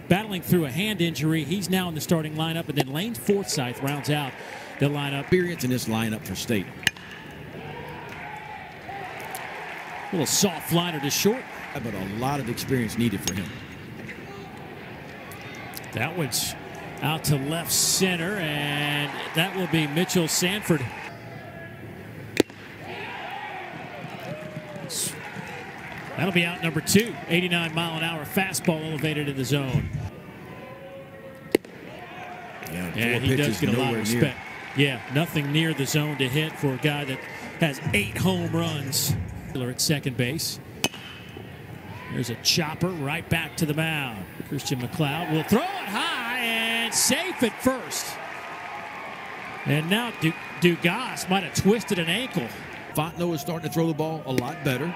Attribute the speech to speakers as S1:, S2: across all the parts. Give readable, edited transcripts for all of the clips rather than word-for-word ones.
S1: battling through a hand injury. He's now in the starting lineup, and then Lane Forsythe rounds out the lineup.
S2: Experience in this lineup for State.
S1: Little soft liner to short.
S2: But a lot of experience needed for him.
S1: That one's out to left center, and that will be Mitchell Sanford. That'll be out number 2. 89-mile-an-hour fastball elevated in the zone.
S2: Yeah,
S1: he does get a lot of respect. Yeah, nothing near the zone to hit for a guy that has 8 home runs. At second base. There's a chopper right back to the mound. Christian McLeod will throw it high and safe at first. And now Dugas might have twisted an ankle.
S2: Fontenot is starting to throw the ball a lot better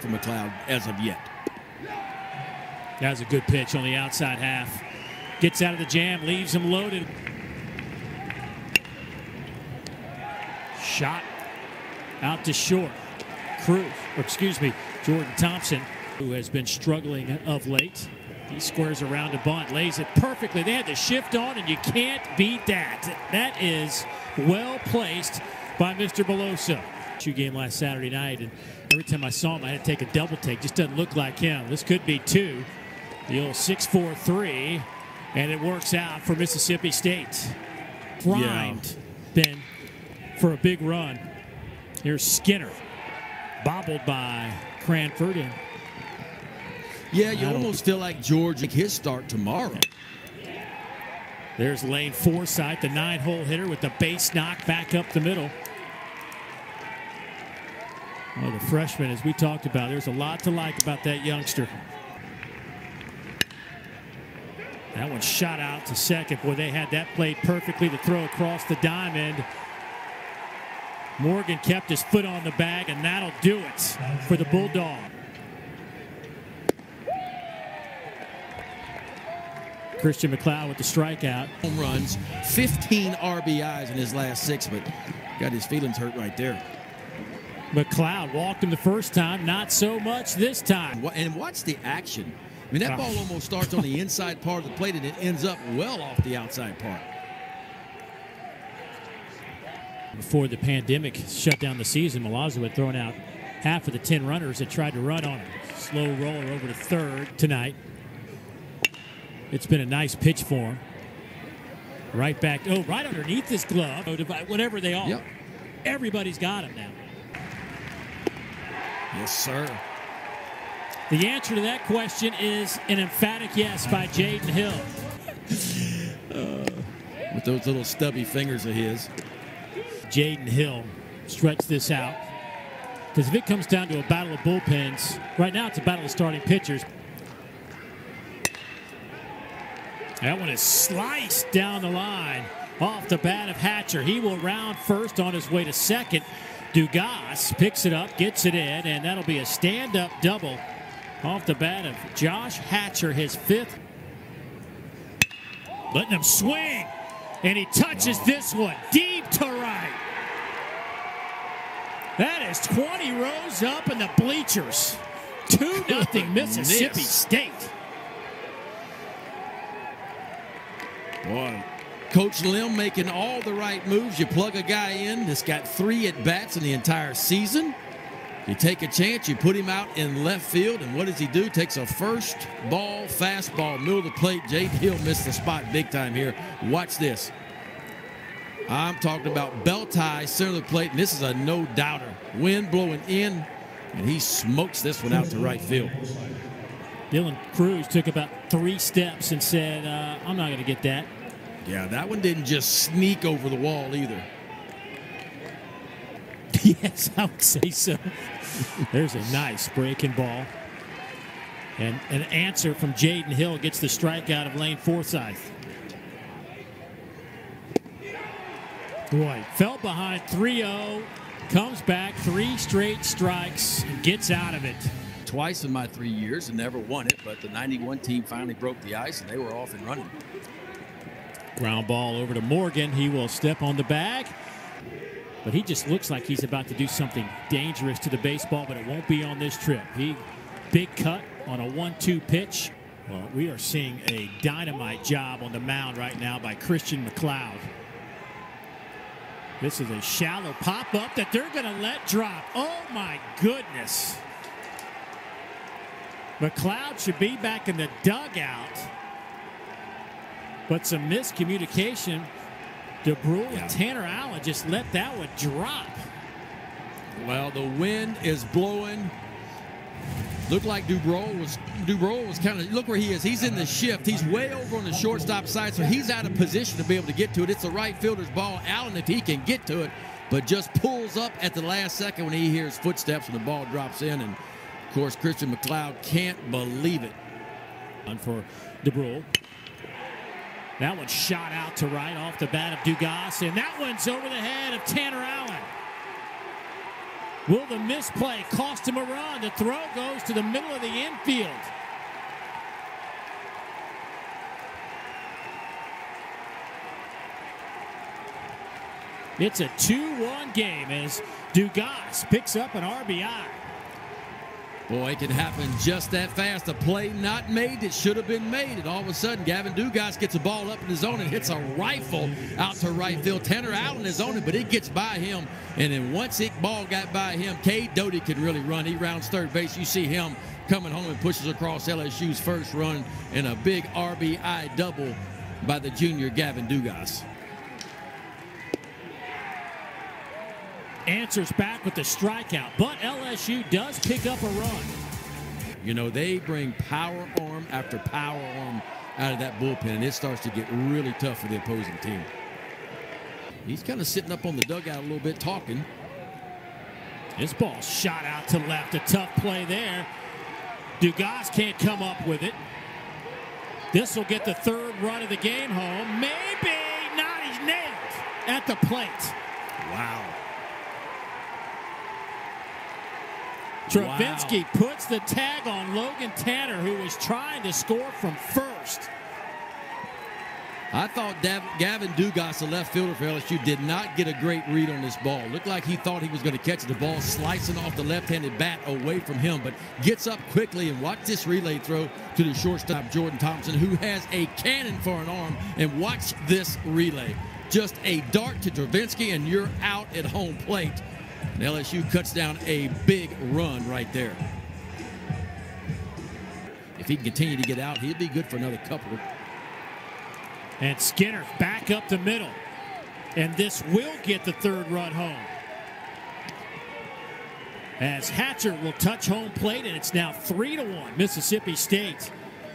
S2: for McLeod as of yet.
S1: That was a good pitch on the outside half. Gets out of the jam, leaves him loaded. Shot out to short. Jordan Thompson, who has been struggling of late. He squares around a bunt, lays it perfectly. They had the shift on, and you can't beat that. That is well placed by Mr. Beloso. Game last Saturday night, and every time I saw him, I had to take a double take. Just doesn't look like him. This could be 2. The old 6-4-3, and it works out for Mississippi State. Primed, Ben, for a big run. Here's Skinner, bobbled by Cranford. And
S2: yeah, you almost feel like George his start tomorrow.
S1: There's Lane Forsythe, the 9-hole hitter with the base knock back up the middle. Well, the freshman, as we talked about, there's a lot to like about that youngster. That one shot out to second. Boy, they had that played perfectly to throw across the diamond. Morgan kept his foot on the bag, and that'll do it for the Bulldog. Christian McLeod with the strikeout.
S2: Home runs, 15 RBIs in his last 6, but got his feelings hurt right there.
S1: McLeod walked him the first time, not so much this time.
S2: And watch the action. I mean, that ball almost starts on the inside part of the plate, and it ends up well off the outside part.
S1: Before the pandemic shut down the season, Milazzo had thrown out half of the 10 runners that tried to run on him. Slow roller over to third tonight. It's been a nice pitch for him. Right back, right underneath his glove. Whatever they are.
S2: Yep.
S1: Everybody's got him now.
S2: Yes, sir.
S1: The answer to that question is an emphatic yes by Jaden Hill.
S2: With those little stubby fingers of his.
S1: Jaden Hill stretch this out. Because if it comes down to a battle of bullpens, right now it's a battle of starting pitchers. That one is sliced down the line off the bat of Hatcher. He will round first on his way to second. Dugas picks it up, gets it in, and that'll be a stand-up double off the bat of Josh Hatcher, his 5th. Letting him swing, and he touches this one deep to right. That is 20 rows up in the bleachers. 2-0 Mississippi State.
S2: Boy, Coach Lim making all the right moves. You plug a guy in that's got 3 at-bats in the entire season. You take a chance, you put him out in left field, and what does he do? Takes a first ball, fastball, middle of the plate. Jaden Hill missed the spot big time here. Watch this. I'm talking about belt high, center of the plate, and this is a no-doubter. Wind blowing in, and he smokes this one out to right field.
S1: Dylan Cruz took about 3 steps and said, I'm not going to get that.
S2: Yeah, that one didn't just sneak over the wall either.
S1: Yes, I would say so. There's a nice breaking ball. And an answer from Jaden Hill gets the strikeout of Lane Forsythe. Boy, fell behind 3-0, comes back 3 straight strikes, and gets out of it.
S2: Twice in my 3 years and never won it, but the 91 team finally broke the ice and they were off and running.
S1: Ground ball over to Morgan. He will step on the bag, but he just looks like he's about to do something dangerous to the baseball, but it won't be on this trip. He big cut on a 1-2 pitch. Well, we are seeing a dynamite job on the mound right now by Christian McLeod. This is a shallow pop-up that they're going to let drop. Oh, my goodness. McLeod should be back in the dugout. But some miscommunication. DeBrule and Tanner Allen just let that one drop.
S2: Well, the wind is blowing. Looked like DeBrule was kind of, look where he is. He's in the shift. He's way over on the shortstop side, so he's out of position to be able to get to it. It's the right fielder's ball. Allen, if he can get to it, but just pulls up at the last second when he hears footsteps and the ball drops in. And, of course, Christian McLeod can't believe it.
S1: And for DeBrule. That one shot out to right off the bat of Dugas, and that one's over the head of Tanner Allen. Will the misplay cost him a run? The throw goes to the middle of the infield. It's a 2-1 game as Dugas picks up an RBI.
S2: Boy, it can happen just that fast. A play not made that should have been made. And all of a sudden, Gavin Dugas gets a ball up in the zone and hits a rifle out to right field. Tanner Allen is on it, but it gets by him. And then once it ball got by him, Cade Doty could really run. He rounds third base. You see him coming home and pushes across LSU's first run in a big RBI double by the junior Gavin Dugas.
S1: Answers back with the strikeout, but LSU does pick up a run.
S2: You know, they bring power arm after power arm out of that bullpen, and it starts to get really tough for the opposing team. He's kind of sitting up on the dugout a little bit talking.
S1: This ball shot out to left. A tough play there. Dugas can't come up with it. This will get the third run of the game home. Maybe not. He's nailed at the plate.
S2: Wow.
S1: Travinsky puts the tag on Logan Tanner, who was trying to score from first.
S2: I thought Gavin Dugas, the left fielder for LSU, did not get a great read on this ball. Looked like he thought he was going to catch the ball slicing off the left-handed bat away from him, but gets up quickly and watch this relay throw to the shortstop, Jordan Thompson, who has a cannon for an arm. And watch this relay. Just a dart to Travinsky, and you're out at home plate. And LSU cuts down a big run right there. If he can continue to get out, he'd be good for another couple.
S1: And Skinner back up the middle. And this will get the third run home. As Hatcher will touch home plate, and it's now 3-1 Mississippi State.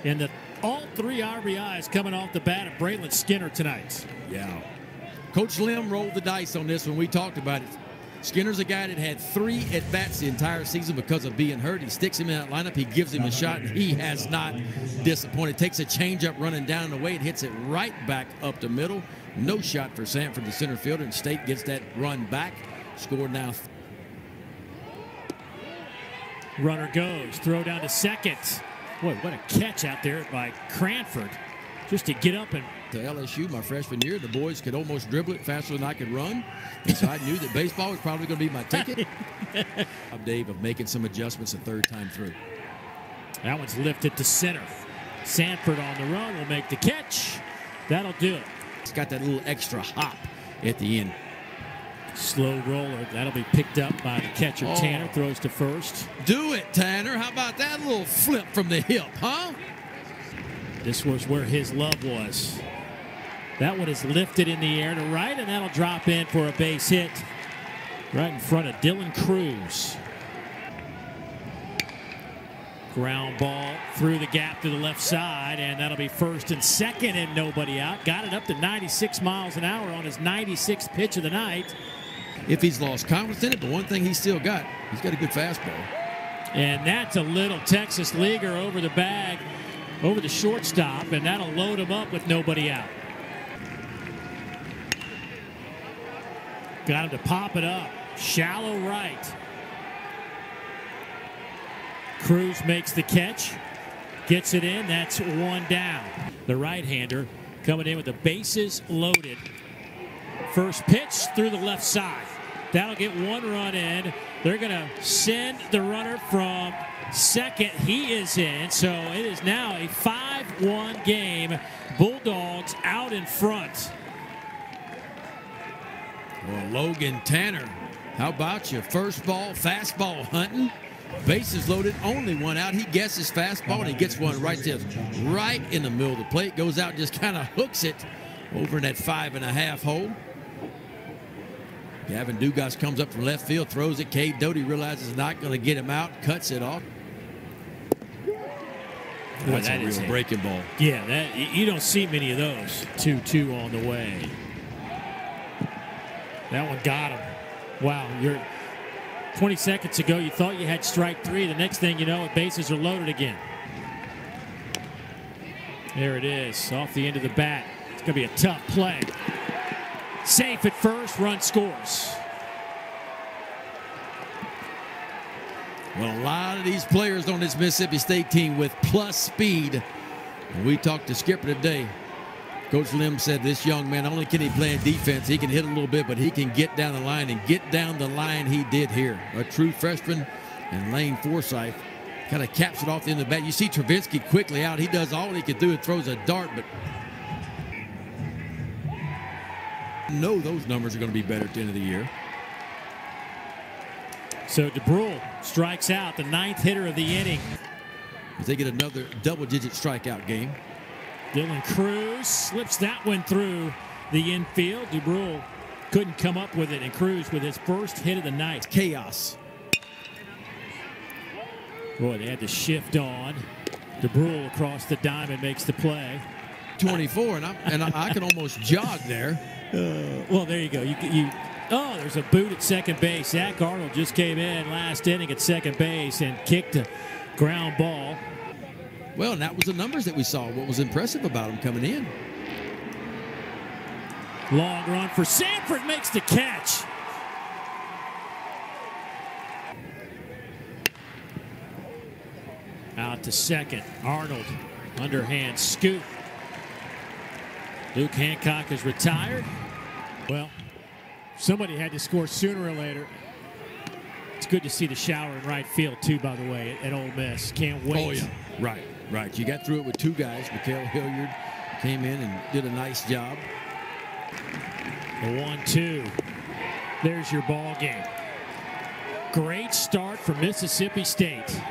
S1: And all three RBIs coming off the bat of Braylon Skinner tonight.
S2: Yeah. Coach Lim rolled the dice on this when we talked about it. Skinner's a guy that had 3 at-bats the entire season because of being hurt. He sticks him in that lineup. He gives him a shot, and he has not disappointed. Takes a changeup running down the way and hits it right back up the middle. No shot for Sanford, the center fielder, and State gets that run back. Scored now.
S1: Runner goes. Throw down to second. Boy, what a catch out there by Cranford. Just to get up and...
S2: To LSU, my freshman year, the boys could almost dribble it faster than I could run. And so I knew that baseball was probably going to be my ticket. Dave of making some adjustments a third time through.
S1: That one's lifted to center. Sanford on the run will make the catch. That'll do it.
S2: It's got that little extra hop at the end.
S1: Slow roller. That'll be picked up by the catcher. Tanner throws to first.
S2: Do it, Tanner. How about that little flip from the hip, huh?
S1: This was where his love was. That one is lifted in the air to right, and that'll drop in for a base hit right in front of Dylan Cruz. Ground ball through the gap to the left side, and that'll be first and second and nobody out. Got it up to 96 miles an hour on his 96th pitch of the night.
S2: If he's lost confidence in it, but one thing he's still got, he's got a good fastball.
S1: And that's a little Texas leaguer over the bag, over the shortstop, and that'll load him up with nobody out. Got him to pop it up. Shallow right. Cruz makes the catch. Gets it in. That's one down. The right-hander coming in with the bases loaded. First pitch through the left side. That'll get one run in. They're going to send the runner from second. He is in, so it is now a 5-1 game. Bulldogs out in front.
S2: Well, Logan Tanner, how about you? First ball, fastball hunting. Bases loaded, only one out. He guesses fastball, and he gets one right in the middle of the plate. Goes out, just kind of hooks it over in that 5.5 hole. Gavin Dugas comes up from left field, throws it. Cade Doty realizes not going to get him out, cuts it off. That's a real breaking ball.
S1: Yeah, you don't see many of those. 2-2 on the way. That one got him. Wow, 20 seconds ago, you thought you had strike 3. The next thing you know, bases are loaded again. There it is, off the end of the bat. It's going to be a tough play. Safe at first, run scores.
S2: Well, a lot of these players on this Mississippi State team with plus speed. And we talked to Skipper today. Coach Lim said this young man, not only can he play in defense, he can hit a little bit, but he can get down the line, and get down the line he did here. A true freshman, and Lane Forsythe kind of caps it off the end of the bat. You see Travinsky quickly out. He does all he can do and throws a dart, but know those numbers are going to be better at the end of the year.
S1: So DeBrule strikes out, the 9th hitter of the inning.
S2: If they get another double-digit strikeout game.
S1: Dylan Cruz slips that one through the infield. DeBrule couldn't come up with it, and Cruz with his first hit of the night.
S2: Chaos.
S1: Boy, they had to shift on. DeBrule across the diamond makes the play.
S2: 24, and I can almost jog there.
S1: Well, there you go. Oh, there's a boot at second base. Zach Arnold just came in last inning at second base and kicked a ground ball.
S2: Well, and that was the numbers that we saw. What was impressive about him coming in.
S1: Long run for Sanford, makes the catch. Out to second. Arnold, underhand scoop. Luke Hancock is retired. Well, somebody had to score sooner or later. It's good to see the shower in right field, too, by the way, at Ole Miss. Can't wait.
S2: Oh, yeah. Right. You got through it with 2 guys. Mikael Hilliard came in and did a nice job.
S1: The 1-2. There's your ball game. Great start for Mississippi State.